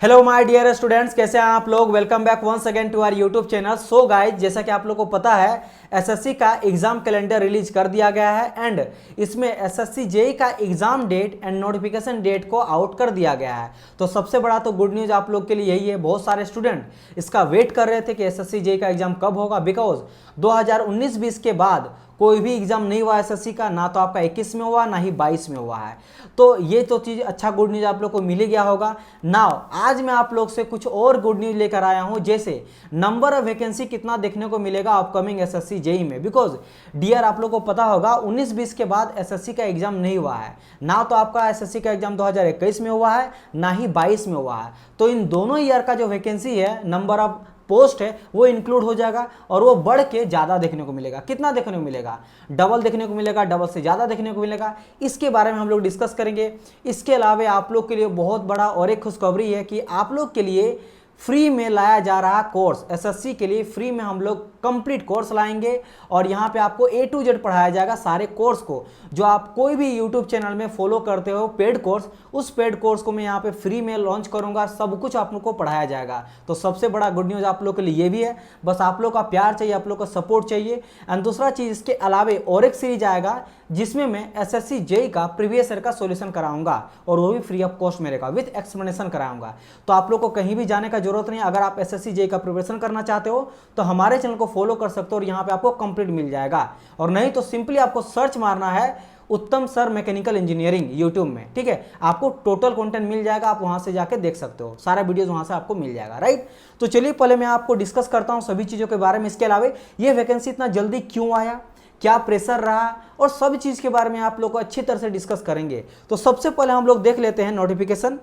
Hello my dear students, कैसे हैं आप लोग। Welcome back once again to our YouTube channel. So guys, जैसा कि आप लोगों को पता है एसएससी का एग्जाम कैलेंडर रिलीज कर दिया गया है एंड इसमें एसएससी जेई का exam date and notification date को आउट कर दिया गया है। तो सबसे बड़ा तो गुड न्यूज आप लोग के लिए यही है। बहुत सारे स्टूडेंट इसका वेट कर रहे थे कि एसएससी जेई का एग्जाम कब होगा, बिकॉज 2019-20 के बाद कोई भी एग्जाम नहीं हुआ एसएससी का, ना तो आपका 21 में हुआ ना ही 22 में हुआ है। तो ये तो चीज़ अच्छा गुड न्यूज़ आप लोग को मिल ही गया होगा। नाउ आज मैं आप लोग से कुछ और गुड न्यूज़ लेकर आया हूँ, जैसे नंबर ऑफ वैकेंसी कितना देखने को मिलेगा अपकमिंग एसएससी जेई में। बिकॉज डियर आप लोग को पता होगा 19-20 के बाद एसएससी का एग्जाम नहीं हुआ है, ना तो आपका एसएससी का एग्जाम 2021 में हुआ है ना ही 22 में हुआ है। तो इन दोनों ईयर का जो वैकेंसी है, नंबर ऑफ पोस्ट है, वो इंक्लूड हो जाएगा और वो बढ़ के ज़्यादा देखने को मिलेगा। कितना देखने को मिलेगा? डबल देखने को मिलेगा, डबल से ज़्यादा देखने को मिलेगा। इसके बारे में हम लोग डिस्कस करेंगे। इसके अलावा आप लोग के लिए बहुत बड़ा और एक खुशखबरी है कि आप लोग के लिए फ्री में लाया जा रहा कोर्स, एसएससी के लिए फ्री में हम लोग कंप्लीट कोर्स लाएंगे और यहाँ पे आपको A to Z पढ़ाया जाएगा सारे कोर्स को। जो आप कोई भी यूट्यूब चैनल में फॉलो करते हो पेड कोर्स, उस पेड कोर्स को मैं यहाँ पे फ्री में लॉन्च करूँगा, सब कुछ आप लोग को पढ़ाया जाएगा। तो सबसे बड़ा गुड न्यूज़ आप लोग के लिए ये भी है। बस आप लोग का प्यार चाहिए, आप लोग का सपोर्ट चाहिए। एंड दूसरा चीज़, इसके अलावा और एक सीरीज आएगा जिसमें मैं एसएससी जेई का प्रीवियस ईयर का सॉल्यूशन कराऊंगा और वो भी फ्री ऑफ कॉस्ट मेरेगा, विथ एक्सप्लेनेशन कराऊंगा। तो आप लोग को कहीं भी जाने का जरूरत नहीं। अगर आप एसएससी जेई का प्रिपरेशन करना चाहते हो तो हमारे चैनल को फॉलो कर सकते हो और यहाँ पे आपको कंप्लीट मिल जाएगा। और नहीं तो सिंपली आपको सर्च मारना है उत्तम सर मैकेनिकल इंजीनियरिंग यूट्यूब में, ठीक है। आपको टोटल कंटेंट मिल जाएगा, आप वहां से जाके देख सकते हो, सारा वीडियोस वहां से आपको मिल जाएगा, राइट। तो चलिए पहले मैं आपको डिस्कस करता हूं सभी चीज़ों के बारे में। इसके अलावा ये वैकेंसी इतना जल्दी क्यों आया, क्या प्रेशर रहा, और सब चीज़ के बारे में आप लोग को अच्छी तरह से डिस्कस करेंगे। तो सबसे पहले हम लोग देख लेते हैं नोटिफिकेशन,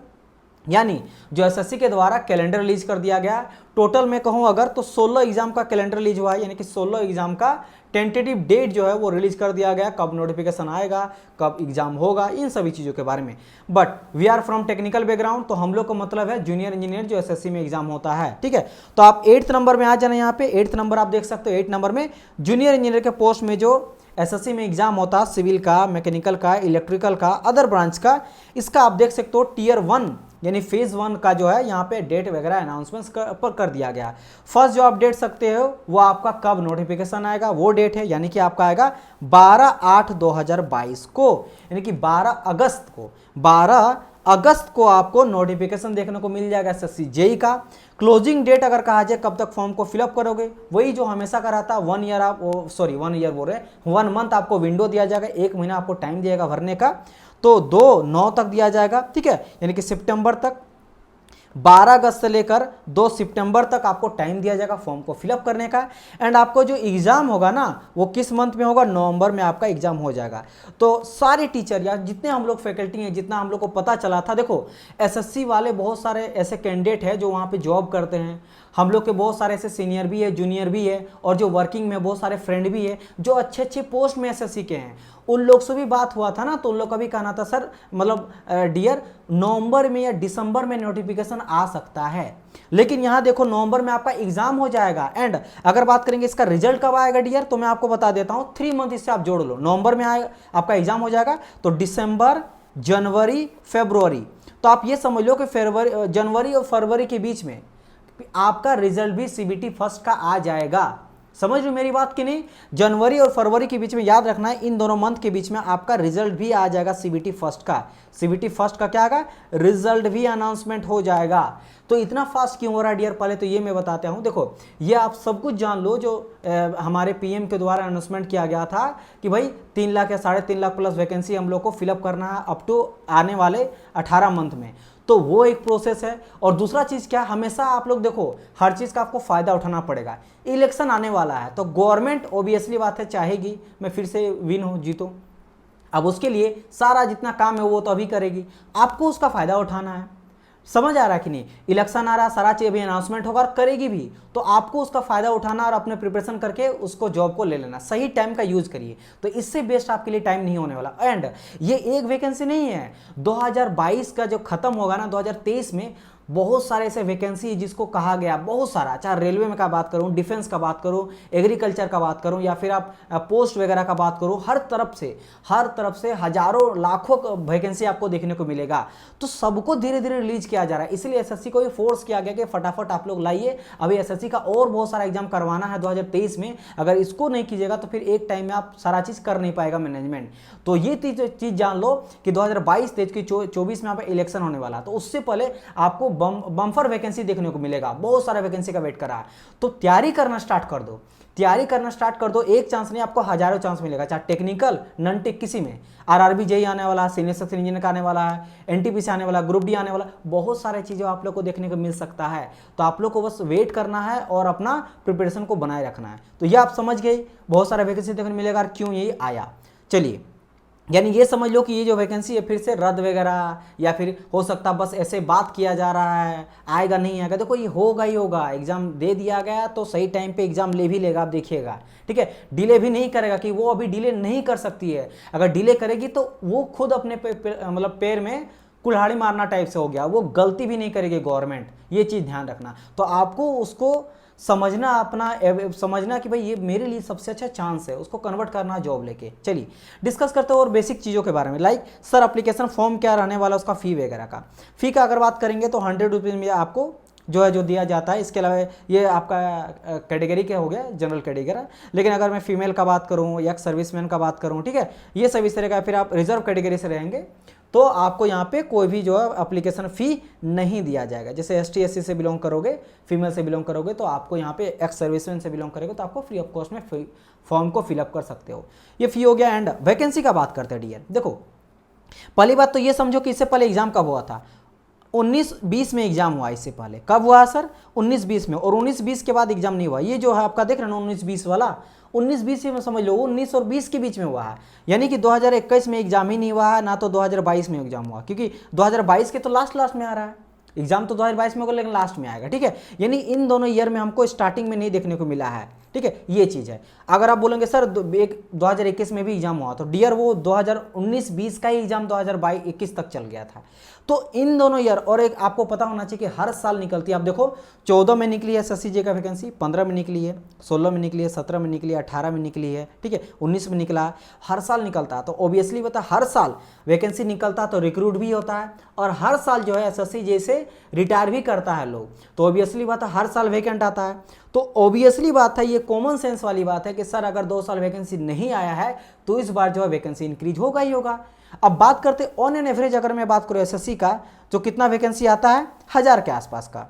यानी जो एसएससी के द्वारा कैलेंडर रिलीज कर दिया गया। टोटल मैं कहूं अगर तो 16 एग्जाम का कैलेंडर रिलीज हुआ है, यानी कि 16 एग्जाम का टेंटेटिव डेट जो है वो रिलीज कर दिया गया। कब नोटिफिकेशन आएगा, कब एग्जाम होगा, इन सभी चीज़ों के बारे में। But we are from technical background, तो हम लोग का मतलब है जूनियर इंजीनियर जो एसएससी में एग्जाम होता है, ठीक है। तो आप 8th नंबर में आ जाना। यहाँ पे 8th नंबर आप देख सकते हो। 8th नंबर में जूनियर इंजीनियर के पोस्ट में जो एसएससी में एग्जाम होता है, सिविल का, मैकेनिकल का, इलेक्ट्रिकल का, अदर ब्रांच का, इसका आप देख सकते हो टियर 1 यानी फेज 1 का जो है यहाँ पे डेट वगैरह अनाउंसमेंट्स पर कर दिया गया। फर्स्ट जो आप डेट सकते हो वो आपका कब नोटिफिकेशन आएगा, वो डेट है, यानी कि आपका आएगा 12/8/2022 को, यानी कि 12 अगस्त को। 12 अगस्त को आपको नोटिफिकेशन देखने को मिल जाएगा एसएससी जेई का। क्लोजिंग डेट अगर कहा जाए कब तक फॉर्म को फिलअप करोगे, वही जो हमेशा का रहता है 1 ईयर, आप 1 ईयर बोल रहे हैं, 1 मंथ आपको विंडो दिया जाएगा, 1 महीना आपको टाइम दिएगा भरने का। तो 2/9 तक दिया जाएगा, ठीक है, यानी कि सितंबर तक। 12 अगस्त से लेकर 2 सितंबर तक आपको टाइम दिया जाएगा फॉर्म को फिलअप करने का। एंड आपको जो एग्जाम होगा ना वो किस मंथ में होगा, नवंबर में आपका एग्जाम हो जाएगा। तो सारे टीचर या जितने हम लोग फैकल्टी हैं, जितना हम लोग को पता चला था, देखो एसएससी वाले बहुत सारे ऐसे कैंडिडेट हैं जो वहाँ पे जॉब करते हैं। हम लोग के बहुत सारे ऐसे सीनियर भी है, जूनियर भी है, और जो वर्किंग में बहुत सारे फ्रेंड भी है जो अच्छे अच्छे पोस्ट में एसएससी के हैं। उन लोग से भी बात हुआ था ना, तो उन लोग का भी कहना था सर, मतलब डियर, नवंबर में या दिसंबर में नोटिफिकेशन आ सकता है। लेकिन यहाँ देखो नवंबर में आपका एग्जाम हो जाएगा। एंड अगर बात करेंगे इसका रिजल्ट कब आएगा डियर, तो मैं आपको बता देता हूँ, 3 मंथ इससे आप जोड़ लो। नवंबर में आएगा आपका एग्जाम हो जाएगा, तो दिसंबर, जनवरी, फरवरी, तो आप ये समझ लो कि जनवरी और फरवरी के बीच में आपका रिजल्ट भी सीबीटी फर्स्ट का आ जाएगा। समझ लो मेरी बात कि नहीं। जनवरी और फरवरी के बीच में, याद रखना है, इन दोनों मंथ के बीच में आपका रिजल्ट भी आ जाएगा सीबीटी फर्स्ट का। सीबीटी फर्स्ट का क्या आएगा, रिजल्ट भी अनाउंसमेंट हो जाएगा। तो इतना फास्ट क्यों हो रहा है डियर, पहले तो ये मैं बताता हूँ। देखो ये आप सब कुछ जान लो, जो हमारे पीएम के द्वारा अनाउंसमेंट किया गया था कि भाई 3 लाख या 3.5 लाख प्लस वैकेंसी हम लोग को फिलअप करना है अप टू आने वाले 18 मंथ में। तो वो एक प्रोसेस है। और दूसरा चीज़ क्या, हमेशा आप लोग देखो हर चीज़ का आपको फ़ायदा उठाना पड़ेगा। इलेक्शन आने वाला है तो गवर्नमेंट ऑब्वियसली बात है चाहेगी मैं फिर से विन हो, जीतूँ। अब उसके लिए सारा जितना काम है वो तो अभी करेगी, आपको उसका फ़ायदा उठाना है। समझ आ रहा है कि नहीं। इलेक्शन आ रहा, सारा चीज़ अभी अनाउंसमेंट होगा और करेगी भी, तो आपको उसका फ़ायदा उठाना और अपने प्रिपरेशन करके उसको जॉब को ले लेना। सही टाइम का यूज़ करिए, तो इससे बेस्ट आपके लिए टाइम नहीं होने वाला। एंड ये एक वैकेंसी नहीं है, 2022 का जो ख़त्म होगा ना 2023 में, बहुत सारे ऐसे वैकेंसी है जिसको कहा गया, बहुत सारा, चाहे रेलवे में का बात करूं, डिफेंस का बात करूं, एग्रीकल्चर का बात करूं, या फिर आप पोस्ट वगैरह का बात करूं, हर तरफ से हजारों लाखों वैकेंसी आपको देखने को मिलेगा। तो सबको धीरे धीरे रिलीज किया जा रहा है, इसलिए एसएससी को ये फोर्स किया गया कि फटाफट आप लोग लाइए। अभी एसएससी का और बहुत सारा एग्जाम करवाना है 2023 में, अगर इसको नहीं कीजिएगा तो फिर एक टाइम में आप सारा चीज कर नहीं पाएगा मैनेजमेंट। तो ये चीज जान लो कि 2022-23 की 24 में यहाँ पे इलेक्शन होने वाला, तो उससे पहले आपको बम्फर वैकेंसी देखने को मिलेगा, बहुत सारा वैकेंसी का वेट कर रहा है। तो तैयारी करना स्टार्ट कर दो, एक चांस नहीं, आपको हजारों चांस मिलेगा, चाहे टेक्निकल नॉन टेक किसी में, आरआरबी जेई आने वाला है, सीनियर सेक्शन इंजीनियर का आने वाला है, एनटीपीसी आने वाला, ग्रुप डी आने वाला, बहुत सारे चीज़ें आप लोग को देखने को मिल सकता है। तो आप लोग को बस वेट करना है और अपना प्रिपरेशन को बनाए रखना है। तो ये आप समझ गए, बहुत सारा वैकेंसी देखने को मिलेगा और क्यों ये आया। चलिए, यानी ये समझ लो कि ये जो वैकेंसी है फिर से रद्द वगैरह, या फिर हो सकता बस ऐसे बात किया जा रहा है, आएगा नहीं आएगा, देखो ये होगा ही होगा। एग्जाम दे दिया गया तो सही टाइम पे एग्जाम ले भी लेगा, आप देखिएगा, ठीक है। डिले भी नहीं करेगा, कि वो अभी डिले नहीं कर सकती है, अगर डिले करेगी तो वो खुद अपने मतलब पैर में कुल्हाड़ी मारना टाइप से हो गया, वो गलती भी नहीं करेगी गवर्नमेंट, ये चीज़ ध्यान रखना। तो आपको उसको समझना, अपना समझना कि भाई ये मेरे लिए सबसे अच्छा चांस है, उसको कन्वर्ट करना जॉब लेके। चलिए डिस्कस करते हैं और बेसिक चीज़ों के बारे में, लाइक सर एप्लीकेशन फॉर्म क्या रहने वाला, उसका फ़ी वगैरह का। फ़ी का अगर बात करेंगे तो 100 रुपीज़ में आपको जो दिया जाता है। इसके अलावा ये आपका कैटेगरी क्या हो गया, जनरल कैटेगरी। लेकिन अगर मैं फीमेल का बात करूँ या सर्विसमैन का बात करूँ, ठीक है, ये सब इस तरह का। फिर आप रिजर्व कैटेगरी से रहेंगे तो आपको यहाँ पे कोई भी जो है एप्लीकेशन फ़ी नहीं दिया जाएगा। जैसे एसटी एससी से बिलोंग करोगे, फीमेल से बिलोंग करोगे, तो आपको यहाँ पे एक्स सर्विसमैन से बिलोंग करोगे तो आपको फ्री ऑफ कॉस्ट में फॉर्म को फिलअप कर सकते हो। ये फ़ी हो गया। एंड वैकेंसी का बात करते हैं डियर। देखो पहली बात तो ये समझो कि इससे पहले एग्जाम कब हुआ था, 19-20 में एग्जाम हुआ। इससे पहले कब हुआ सर, 19-20 में, और 19-20 के बाद एग्जाम नहीं हुआ। ये जो है आपका देख रहे हो 19-20 वाला, 19-20 में समझ लो 19 और 20 के बीच में हुआ है, यानी कि 2021 में एग्जाम ही नहीं हुआ है, ना तो 2022 में एग्जाम हुआ, क्योंकि 2022 के तो लास्ट में आ रहा है एग्जाम, तो 2022 में होगा लेकिन लास्ट में आएगा, ठीक है। यानी इन दोनों ईयर में हमको स्टार्टिंग में नहीं देखने को मिला है, ठीक है, ये चीज़ है। अगर आप बोलेंगे सर 2021 में भी एग्जाम हुआ, तो डियर वो 2019-20 का ही एग्जाम 2022-21 तक चल गया था। तो इन दोनों ईयर, और एक आपको पता होना चाहिए कि हर साल निकलती है। आप देखो 14 में निकली है एसएससी का वैकेंसी, 15 में निकली है, 16 में निकली है, 17 में निकली है, 18 में निकली है, ठीक है, 19 में निकला है, हर साल निकलता है। तो ऑब्वियसली बता, हर साल वैकेंसी निकलता है तो रिक्रूट भी होता है, और हर साल जो है एसएससी जैसे रिटायर भी करता है लोग, तो ऑब्वियसली बात है हर साल वैकेंट आता है। तो ऑब्वियसली बात है, ये कॉमन सेंस वाली बात है कि सर अगर 2 साल वैकेंसी नहीं आया है तो इस बार जो है वैकेंसी इंक्रीज होगा ही होगा। अब बात करते ऑन एन एवरेज, अगर मैं बात करूँ एसएससी का, तो कितना वैकेंसी आता है, 1000 के आसपास का।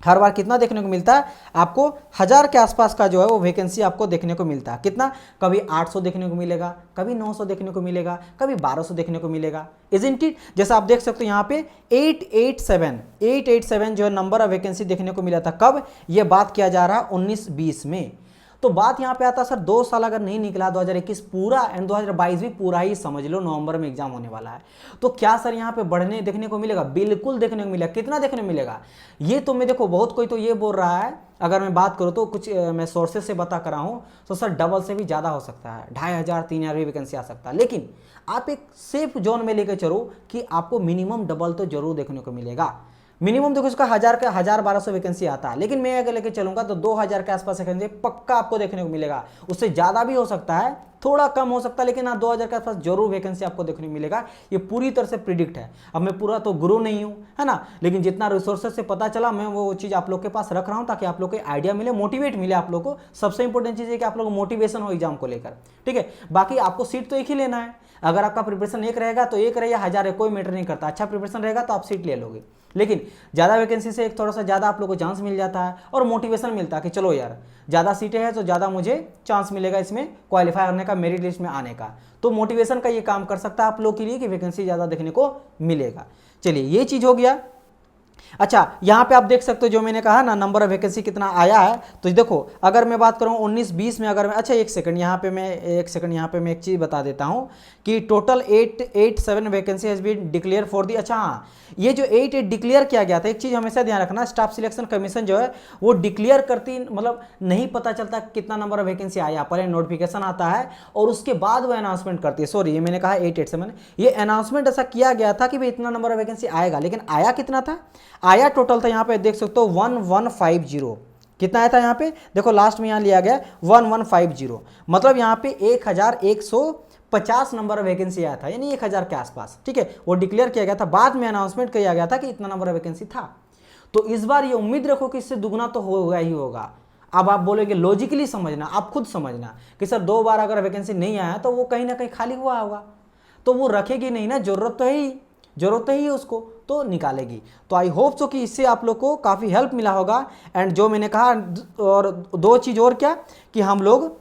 हर बार कितना देखने को मिलता है आपको, 1000 के आसपास का जो है वो वैकेंसी आपको देखने को मिलता है। कितना, कभी 800 देखने को मिलेगा, कभी 900 देखने को मिलेगा, कभी 1200 देखने को मिलेगा, इजंट इट। जैसा आप देख सकते हो यहाँ पे 887 जो है नंबर ऑफ वैकेंसी देखने को मिला था। कब, ये बात किया जा रहा है 19-20 में। तो बात यहाँ पे आता है सर 2 साल अगर नहीं निकला, 2021 पूरा एंड 2022 भी पूरा ही समझ लो, नवंबर में एग्जाम होने वाला है, तो क्या सर यहाँ पे बढ़ने देखने को मिलेगा, बिल्कुल देखने को मिलेगा। कितना देखने को मिलेगा, ये तो मैं देखो बहुत कोई तो ये बोल रहा है, अगर मैं बात करूँ तो कुछ मैं सोर्सेज से बता कर रहा हूँ, तो सर डबल से भी ज़्यादा हो सकता है, 2500-3000 भी वैकेंसी आ सकता है। लेकिन आप एक सेफ जोन में लेकर चलो कि आपको मिनिमम डबल तो जरूर देखने को मिलेगा। मिनिमम देखो इसका 1000-1200 वैकेंसी आता है, लेकिन मैं अगर लेके चलूंगा तो 2000 के आसपास वैकेंसी पक्का आपको देखने को मिलेगा। उससे ज़्यादा भी हो सकता है, थोड़ा कम हो सकता है, लेकिन हाँ 2000 के आसपास जरूर वैकेंसी आपको देखने को मिलेगा। ये पूरी तरह से प्रिडिक्ट है। अब मैं पूरा तो गुरु नहीं हूँ, है ना, लेकिन जितना रिसोर्सेज से पता चला मैं वो चीज़ आप लोग के पास रख रहा हूँ, ताकि आप लोग को आइडिया मिले, मोटिवेट मिले आप लोग को। सबसे इंपॉर्टेंट चीज़ है कि आप लोग को मोटिवेशन हो एग्जाम को लेकर, ठीक है। बाकी आपको सीट तो एक ही लेना है। अगर आपका प्रिपरेशन एक रहेगा तो एक रहे या 1000 है, कोई मैटर नहीं करता। अच्छा प्रिपरेशन रहेगा तो आप सीट ले लोगे, लेकिन ज़्यादा वैकेंसी से एक थोड़ा सा ज़्यादा आप लोग को चांस मिल जाता है, और मोटिवेशन मिलता है कि चलो यार ज़्यादा सीटें हैं तो ज़्यादा मुझे चांस मिलेगा इसमें क्वालिफाई करने का, मेरिट लिस्ट में आने का। तो मोटिवेशन का ये काम कर सकता है आप लोग के लिए कि वैकेंसी ज़्यादा देखने को मिलेगा। चलिए ये चीज़ हो गया। अच्छा यहाँ पे आप देख सकते हो जो मैंने कहा ना, नंबर ऑफ वैकेंसी कितना आया है। तो देखो अगर मैं बात करूँ 19-20 में, अगर मैं, अच्छा एक सेकंड यहाँ पे मैं एक चीज़ बता देता हूँ कि total 887 vacancy has been declared for the. अच्छा हाँ, ये जो 88 डिक्लेयर किया गया था, एक चीज़ हमेशा ध्यान रखना, स्टाफ सिलेक्शन कमीशन जो है वो डिक्लेयर करती, मतलब नहीं पता चलता कितना नंबर ऑफ वैकेंसी आया, पहले नोटिफिकेशन आता है और उसके बाद वो अनाउंसमेंट करती है। सॉरी ये मैंने कहा 887, ये अनाउंसमेंट ऐसा किया गया था कि भाई इतना नंबर ऑफ वैकेंसी आएगा, लेकिन आया कितना था, आया टोटल था यहाँ पे देख सकते हो 1150। कितना आया था यहाँ पे, देखो लास्ट में यहाँ लिया गया 1150, मतलब यहाँ पे 1150 नंबर वैकेंसी आया था, यानी 1000 के आसपास। ठीक है, वो डिक्लेयर किया गया था, बाद में अनाउंसमेंट किया गया था कि इतना नंबर वैकेंसी था। तो इस बार ये उम्मीद रखो कि इससे दुगना तो होगा ही होगा। अब आप बोलोगे लॉजिकली समझना, आप खुद समझना कि सर 2 बार अगर वैकेंसी नहीं आया तो वो कहीं ना कहीं खाली हुआ होगा, तो वो रखेगी नहीं ना, जरूरत तो है ही उसको, तो निकालेगी। तो आई होप सो कि इससे आप लोग को काफ़ी हेल्प मिला होगा। एंड जो मैंने कहा, और 2 चीज़ और क्या, कि हम लोग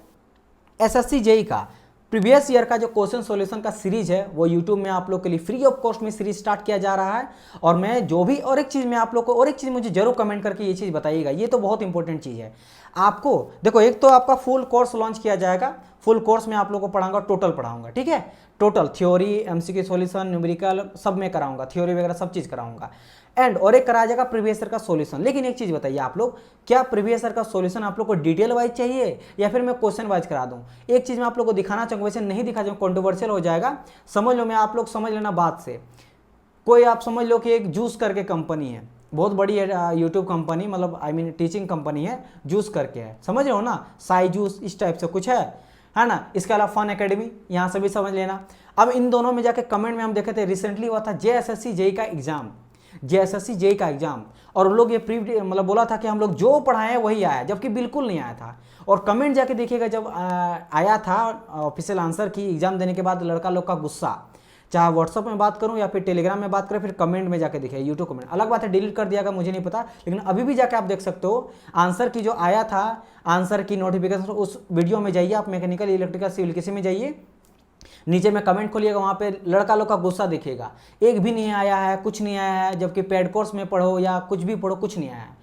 एसएससी जेई का प्रीवियस ईयर का जो क्वेश्चन सॉल्यूशन का सीरीज है वो यूट्यूब में आप लोग के लिए फ्री ऑफ कॉस्ट में सीरीज स्टार्ट किया जा रहा है। और मैं जो भी और एक चीज़ मैं आप लोग को, और एक चीज़ मुझे जरूर कमेंट करके ये चीज़ बताइएगा, ये तो बहुत इंपॉर्टेंट चीज़ है आपको। देखो, एक तो आपका फुल कोर्स लॉन्च किया जाएगा, फुल कोर्स में आप लोग को पढ़ाऊंगा, टोटल पढ़ाऊंगा। ठीक है, total theory, MCQ solution, numerical सब में कराऊंगा, थ्योरी वगैरह सब चीज़ कराऊंगा। एंड और एक कराया जाएगा प्रीवियस ईयर का सॉल्यूशन। लेकिन एक चीज़ बताइए आप लोग, क्या प्रीवियस ईयर का सॉल्यूशन आप लोग को डिटेल वाइज चाहिए या फिर मैं क्वेश्चन वाइज करा दूं? एक चीज़ मैं आप लोग को दिखाना चाहूँगा, वैसे नहीं दिखा जाऊँ, कंट्रोवर्शियल हो जाएगा, समझ लो, मैं आप लोग समझ लेना बात से। कोई आप समझ लो कि एक जूस करके कंपनी है, बहुत बड़ी है यूट्यूब कंपनी, मतलब आई मीन टीचिंग कंपनी है, जूस करके है, समझ रहे हो ना, साई जूस इस टाइप से कुछ है ना। इसके अलावा फन एकेडमी, यहाँ से भी समझ लेना। अब इन दोनों में जाके कमेंट में हम देखे थे, रिसेंटली हुआ था जेएसएससी जेई का एग्जाम, जेएसएससी जेई का एग्जाम, और उन लोग ये मतलब बोला था कि हम लोग जो पढ़ाए हैं वही आया, जबकि बिल्कुल नहीं आया था। और कमेंट जाके देखिएगा, जब आया था ऑफिशियल आंसर की एग्जाम देने के बाद, लड़का लोग का गुस्सा, चाहे व्हाट्सअप में बात करूं या फिर टेलीग्राम में बात करें, फिर कमेंट में जाके देखिए, यूट्यूब कमेंट, अलग बात है डिलीट कर दिया मुझे नहीं पता, लेकिन अभी भी जाके आप देख सकते हो आंसर की जो आया था, आंसर की नोटिफिकेशन, उस वीडियो में जाइए आप, मैकेनिकल, इलेक्ट्रिकल, सिविल किसी में जाइए, नीचे में कमेंट खोलिएगा, वहाँ पे लड़का लोग का गुस्सा देखिएगा, एक भी नहीं आया है, कुछ नहीं आया है, जबकि पेड कोर्स में पढ़ो या कुछ भी पढ़ो, कुछ नहीं आया है।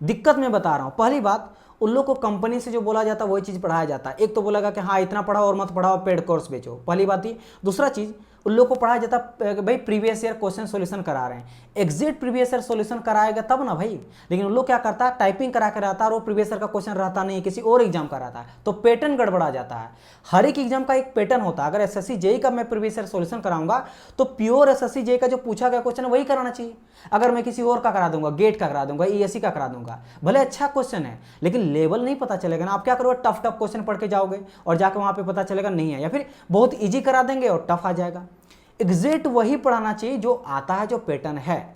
दिक्कत मैं बता रहा हूँ, पहली बात, उन लोग को कंपनी से जो बोला जाता है वही चीज़ पढ़ाया जाता है। एक तो बोलेगा कि हाँ इतना पढ़ाओ और मत पढ़ाओ, पेड कोर्स बेचो, पहली बात ही। दूसरा चीज़, उन लोग को पढ़ाया जाता भाई प्रीवियस ईयर क्वेश्चन सॉल्यूशन करा रहे हैं, एग्जैक्ट प्रीवियस ईयर सॉल्यूशन कराएगा तब ना भाई। लेकिन उन लोग क्या करता है, टाइपिंग करा के रहता है, और वो प्रीवियस ईयर का क्वेश्चन रहता नहीं, किसी और एग्जाम का रहता है, तो पैटर्न गड़बड़ा जाता है। हर एक एग्जाम का एक पैटर्न होता है। अगर एसएससी जेई का मैं प्रीवियस ईयर सॉल्यूशन कराऊंगा तो प्योर एसएससी जेई का जो पूछा गया क्वेश्चन वही कराना चाहिए। अगर मैं किसी और का करा दूंगा, गेट का करा दूंगा, ईएससी का करा दूंगा, भले अच्छा क्वेश्चन है लेकिन लेवल नहीं पता चलेगा ना। आप क्या करोगे, टफ क्वेश्चन पढ़ के जाओगे और जाकर वहां पे पता चलेगा नहीं है, या फिर बहुत ईजी करा देंगे और टफ आ जाएगा। एग्जैक्ट वही पढ़ाना चाहिए जो आता है, जो पैटर्न है,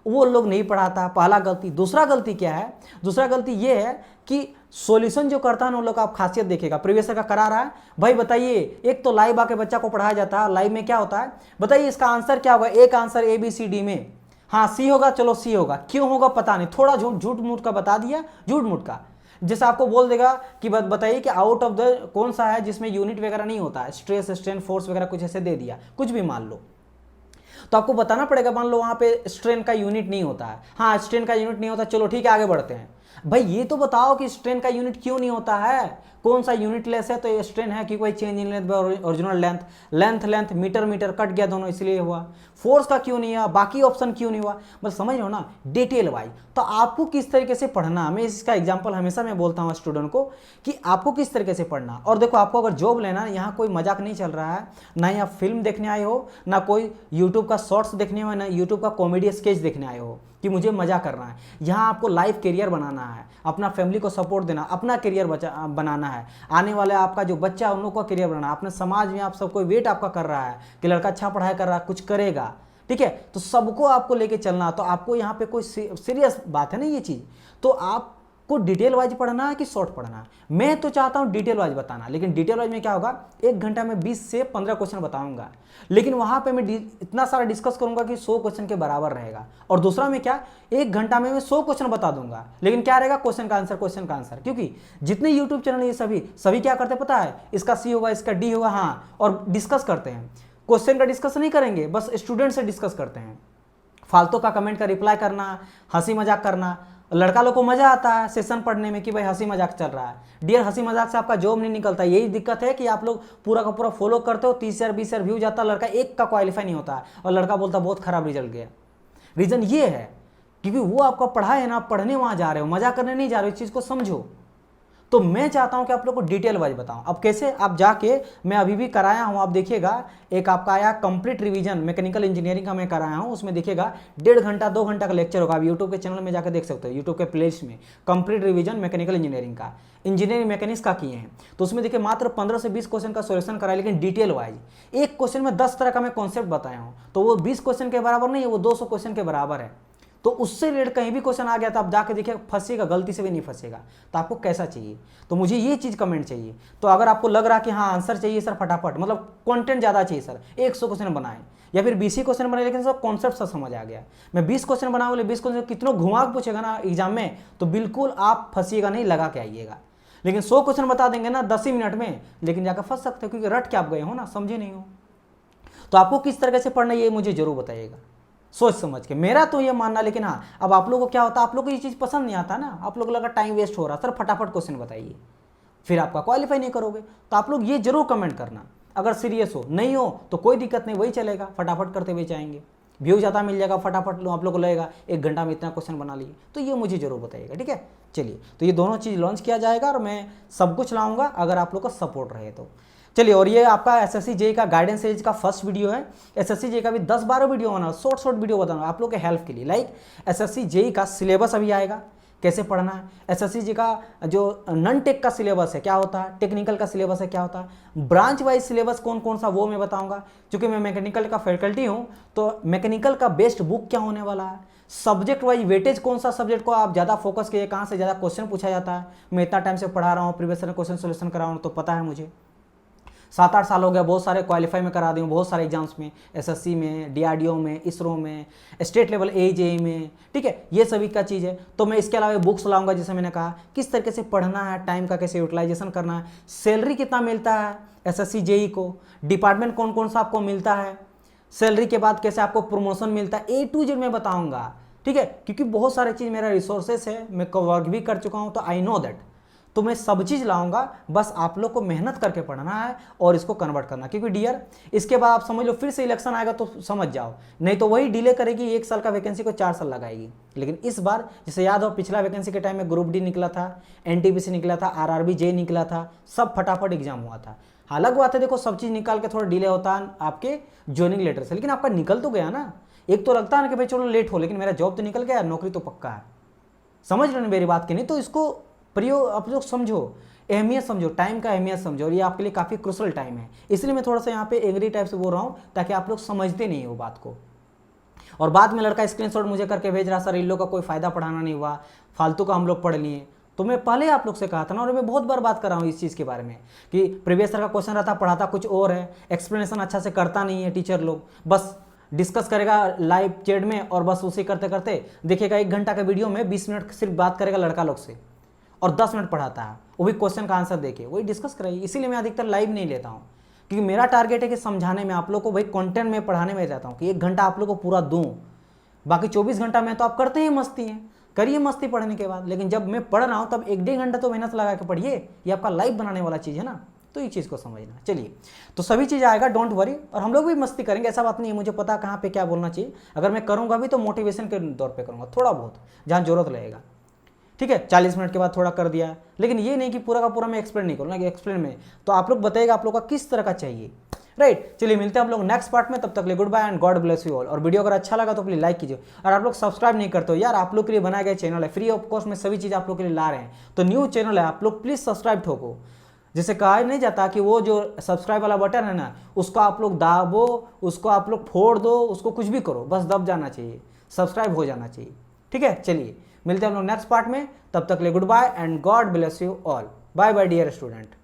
वो लोग नहीं पढ़ाता, पहला गलती। दूसरा गलती क्या है, दूसरा गलती ये है कि सॉल्यूशन जो करता है ना, उन लोग का आप खासियत देखिएगा, प्रीवियस ईयर का करा रहा है भाई, बताइए, एक तो लाइव आके बच्चा को पढ़ाया जाता है, लाइव में क्या होता है बताइए, इसका आंसर क्या होगा, एक आंसर ABCD में, हाँ सी होगा, चलो सी होगा, क्यों होगा पता नहीं, थोड़ा झूठ मूठ का बता दिया, झूठ मूठ का, जैसे आपको बोल देगा कि बताइए कि आउट ऑफ द कौन सा है जिसमें यूनिट वगैरह नहीं होता है, स्ट्रेस, स्ट्रेन, फोर्स वगैरह कुछ ऐसे दे दिया, कुछ भी मान लो, तो आपको बताना पड़ेगा। मान लो वहां पे स्ट्रेन का यूनिट नहीं होता है, हाँ स्ट्रेन का यूनिट नहीं होता, चलो ठीक है आगे बढ़ते हैं। भाई ये तो बताओ कि स्ट्रेन का यूनिट क्यों नहीं होता है, कौन सा यूनिट लेस है, तो ये स्ट्रेन है कि कोई change in length original length, length metre cut गया दोनों इसलिए हुआ, फोर्स का क्यों नहीं हुआ, बाकी ऑप्शन क्यों नहीं हुआ, बस समझ लो ना डिटेल वाइज। तो आपको किस तरीके से पढ़ना, मैं इसका एग्जांपल हमेशा मैं बोलता हूँ स्टूडेंट को कि आपको किस तरीके से पढ़ना। और देखो, आपको अगर जॉब लेना, यहाँ कोई मजाक नहीं चल रहा है, ना ही आप फिल्म देखने आए हो, ना कोई यूट्यूब का शॉर्ट्स देखने हो, ना यूट्यूब का कॉमेडी स्केच देखने आए हो कि मुझे मजा करना है। यहाँ आपको लाइफ कैरियर बनाना है, अपना फैमिली को सपोर्ट देना, अपना कैरियर बनाना है, आने वाले आपका जो बच्चा है उन लोग का कैरियर बनाना है, अपने समाज में आप सबको वेट आपका कर रहा है कि लड़का अच्छा पढ़ाई कर रहा है, कुछ करेगा, ठीक है, तो सबको आपको लेके चलना। तो आपको यहाँ पे कोई सीरियस बात है ना ये चीज़, तो आपको डिटेल वाइज पढ़ना है कि शॉर्ट पढ़ना है। मैं तो चाहता हूँ डिटेल वाइज बताना, लेकिन डिटेल वाइज में क्या होगा, 1 घंटा में 20 से 15 क्वेश्चन बताऊंगा, लेकिन वहां पे मैं इतना सारा डिस्कस करूंगा कि 100 क्वेश्चन के बराबर रहेगा। और दूसरा में क्या, 1 घंटा में मैं 100 क्वेश्चन बता दूंगा, लेकिन क्या रहेगा, क्वेश्चन का आंसर, क्वेश्चन का आंसर। क्योंकि जितने यूट्यूब चैनल ये सभी क्या करते पता है, इसका C होगा, इसका D होगा, हाँ, और डिस्कस करते हैं, क्वेश्चन का डिस्कस नहीं करेंगे, बस स्टूडेंट से डिस्कस करते हैं, फालतू का कमेंट का रिप्लाई करना, हंसी मजाक करना। लड़का लोग को मजा आता है सेशन पढ़ने में कि भाई हंसी मजाक चल रहा है। डियर, हंसी मजाक से आपका जॉब नहीं निकलता, यही दिक्कत है कि आप लोग पूरा का पूरा फॉलो करते हो, 30,000 20,000 व्यू जाता है, लड़का एक का क्वालिफाई नहीं होता है और लड़का बोलता बहुत खराब रिजल्ट गया। रीजन ये है क्योंकि वो आपका पढ़ा है ना, पढ़ने वहां जा रहे हो, मजा करने नहीं जा रहे हो, इस चीज को समझो। तो मैं चाहता हूं कि आप लोग को डिटेल वाइज बताऊं। अब कैसे, आप जाके, मैं अभी भी कराया हूं, आप देखिएगा एक आपका आया कंप्लीट रिवीजन मैकेनिकल इंजीनियरिंग का मैं कराया हूं, उसमें देखिएगा 1.5 घंटा 2 घंटा का लेक्चर होगा। आप यूट्यूब के चैनल में जाकर देख सकते हो, यूट्यूब के प्लेलिस्ट में कंप्लीट रिवीजन मैकेनिकल इंजीनियरिंग का, इंजीनियरिंग मैकेनिक्स का किए हैं। तो उसमें देखिए मात्र 15 से 20 क्वेश्चन का सोल्यूशन कराया, लेकिन डिटेल वाइज एक क्वेश्चन में 10 तरह का मैं कॉन्सेप्ट बताया हूं। तो वो 20 क्वेश्चन के बराबर नहीं है, वो 200 क्वेश्चन के बराबर है। तो उससे रिलेटेड कहीं भी क्वेश्चन आ गया तो आप जाके देखिए, फंसेगा, गलती से भी नहीं फंसेगा। तो आपको कैसा चाहिए, तो मुझे ये चीज़ कमेंट चाहिए। तो अगर आपको लग रहा है कि हाँ आंसर चाहिए सर फटाफट, मतलब कंटेंट ज़्यादा चाहिए सर, 100 क्वेश्चन बनाएं या फिर 20 ही क्वेश्चन बनाए, लेकिन सब कॉन्सेप्ट सब समझ आ गया। मैं 20 क्वेश्चन बनाऊँ, बोले 20 क्वेश्चन कितनों घुमा के पूछेगा ना एग्जाम में, तो बिल्कुल आप फंसीएगा नहीं, लगा के आइएगा। लेकिन 100 क्वेश्चन बता देंगे ना 10 ही मिनट में, लेकिन जाकर फंस सकते हो, क्योंकि रट के आप गए हो ना, समझे नहीं हो। तो आपको किस तरह से पढ़ना है ये मुझे जरूर बताइएगा, सोच समझ के। मेरा तो ये मानना, लेकिन हाँ अब आप लोगों को क्या होता है, आप लोगों को ये चीज़ पसंद नहीं आता ना, आप लोग लगा टाइम वेस्ट हो रहा, सर फटाफट क्वेश्चन बताइए, फिर आपका क्वालिफाई नहीं करोगे। तो आप लोग ये जरूर कमेंट करना, अगर सीरियस हो, नहीं हो तो कोई दिक्कत नहीं, वही चलेगा, फटाफट करते हुए जाएंगे, व्यू ज़्यादा मिल जाएगा, फटाफट लो, आप लोग को लगेगा 1 घंटा में इतना क्वेश्चन बना लिए। तो ये मुझे जरूर बताइएगा, ठीक है। चलिए, तो ये दोनों चीज़ लॉन्च किया जाएगा और मैं सब कुछ लाऊंगा अगर आप लोग का सपोर्ट रहे तो। चलिए, और ये आपका एसएससी जेईई का गाइडेंस सीरीज का फर्स्ट वीडियो है। एसएससी जेईई का भी 10-12 वीडियो बना, शॉर्ट वीडियो बताऊंगा आप लोग के हेल्प के लिए। लाइक एसएससी जेईई का सिलेबस अभी आएगा, कैसे पढ़ना है, एसएससी जेईई का जो नॉन टेक का सिलेबस है क्या होता है, टेक्निकल का सिलेबस है क्या होता है, ब्रांच वाइज सिलेबस कौन कौन सा वो मैं बताऊंगा। क्योंकि मैं मैकेनिकल का फैकल्टी हूँ, तो मैकेनिकल का बेस्ट बुक क्या होने वाला है, सब्जेक्ट वाइज वेटेज कौन सा सब्जेक्ट को आप ज़्यादा फोकस कीजिए, कहाँ से ज़्यादा क्वेश्चन पूछा जाता है। मैं इतना टाइम से पढ़ा रहा हूँ, प्रीवियस क्वेश्चन सोल्यूशन करा हूँ, तो पता है मुझे, 7-8 साल हो गया, बहुत सारे क्वालिफाई में करा दी हूँ, बहुत सारे एग्जाम्स में, एसएससी में, डीआरडीओ में, इसरो में, स्टेट लेवल एजेई में, ठीक है, ये सभी का चीज़ है। तो मैं इसके अलावा बुक्स लाऊंगा, जैसे मैंने कहा किस तरीके से पढ़ना है, टाइम का कैसे यूटिलाइजेशन करना है, सैलरी कितना मिलता है एसएससी जेईई को, डिपार्टमेंट कौन कौन सा आपको मिलता है, सैलरी के बाद कैसे आपको प्रमोशन मिलता है, A to Z मैं बताऊँगा, ठीक है। क्योंकि बहुत सारे चीज़ मेरा रिसोर्सेस है, मैं वर्क भी कर चुका हूँ, तो आई नो दैट। तो मैं सब चीज़ लाऊंगा, बस आप लोग को मेहनत करके पढ़ना है और इसको कन्वर्ट करना। क्योंकि डियर, इसके बाद आप समझ लो फिर से इलेक्शन आएगा तो समझ जाओ, नहीं तो वही डिले करेगी, 1 साल का वैकेंसी को 4 साल लगाएगी। लेकिन इस बार जैसे याद हो, पिछला वैकेंसी के टाइम में ग्रुप डी निकला था, एनटीपीसी निकला था, आरआरबी जेईई निकला था, सब फटाफट एग्जाम हुआ था। अलग बात है, देखो सब चीज़ निकाल के थोड़ा डिले होता है आपके ज्वाइनिंग लेटर से, लेकिन आपका निकल तो गया ना। एक तो लगता है ना कि भाई चलो लेट हो, लेकिन मेरा जॉब तो निकल गया, नौकरी तो पक्का है। समझ रहे हो मेरी बात की नहीं, तो इसको प्रयोग आप लोग समझो, अहमियत समझो, टाइम का अहमियत समझो, और ये आपके लिए काफ़ी क्रूशल टाइम है। इसलिए मैं थोड़ा सा यहाँ पे एंग्री टाइप से बोल रहा हूँ, ताकि आप लोग समझते नहीं हो बात को। और बाद में लड़का स्क्रीनशॉट मुझे करके भेज रहा, सर इन लोग का कोई फ़ायदा पढ़ाना नहीं हुआ, फालतू का हम लोग पढ़ लिए। तो मैं पहले आप लोग से कहा था ना, और मैं बहुत बार बात कर रहा हूँ इस चीज़ के बारे में, कि प्रीवियस ईयर का क्वेश्चन रहता, पढ़ाता कुछ और है, एक्सप्लेनेशन अच्छा से करता नहीं है टीचर लोग, बस डिस्कस करेगा लाइव चैट में, और बस उसे करते करते देखिएगा 1 घंटा का वीडियो में 20 मिनट सिर्फ बात करेगा लड़का लोग से, और 10 मिनट पढ़ाता है, वो भी क्वेश्चन का आंसर देके वही डिस्कस कराइए। इसीलिए मैं अधिकतर लाइव नहीं लेता हूँ, क्योंकि मेरा टारगेट है कि समझाने में, आप लोग को वही कंटेंट में पढ़ाने में रहता हूँ, कि 1 घंटा आप लोग को पूरा दूँ। बाकी 24 घंटा में तो आप करते ही मस्ती हैं, करिए मस्ती पढ़ने के बाद, लेकिन जब मैं पढ़ रहा हूँ तब 1-1.5 घंटा तो मेहनत लगा के पढ़िए, ये आपका लाइव बनाने वाला चीज़ है ना, तो ये चीज़ को समझना। चलिए, तो सभी चीज़ आएगा, डोंट वरी, और हम लोग भी मस्ती करेंगे, ऐसा बात नहीं है, मुझे पता कहाँ पे क्या बोलना चाहिए। अगर मैं करूँगा भी तो मोटिवेशन के तौर पे करूँगा, थोड़ा बहुत जहाँ जरूरत लगेगा, ठीक है। 40 मिनट के बाद थोड़ा कर दिया, लेकिन ये नहीं कि पूरा का पूरा मैं एक्सप्लेन नहीं करूँगा, कि एक्सप्लेन में तो आप लोग बताइएगा आप लोग का किस तरह का चाहिए, राइट। चलिए, मिलते हैं हम लोग नेक्स्ट पार्ट में, तब तक ले good bye and God bless you all. और वीडियो अगर अच्छा लगा तो प्लीज लाइक कीजिए, और आप लोग सब्सक्राइब नहीं करते हो यार, आप लोग के लिए बनाया गया चैनल है, फ्री ऑफ कॉस्ट में सभी चीज़ आप लोग के लिए ला रहे हैं, तो न्यू चैनल है, आप लोग प्लीज़ सब्सक्राइब ठोको। जैसे कहा नहीं जाता कि वो जो सब्सक्राइब वाला बटन है ना, उसको आप लोग दाबो, उसको आप लोग फोड़ दो, उसको कुछ भी करो, बस दब जाना चाहिए, सब्सक्राइब हो जाना चाहिए, ठीक है। चलिए, मिलते हैं हम लोग नेक्स्ट पार्ट में, तब तक ले good bye and God bless you all. Bye bye dear student.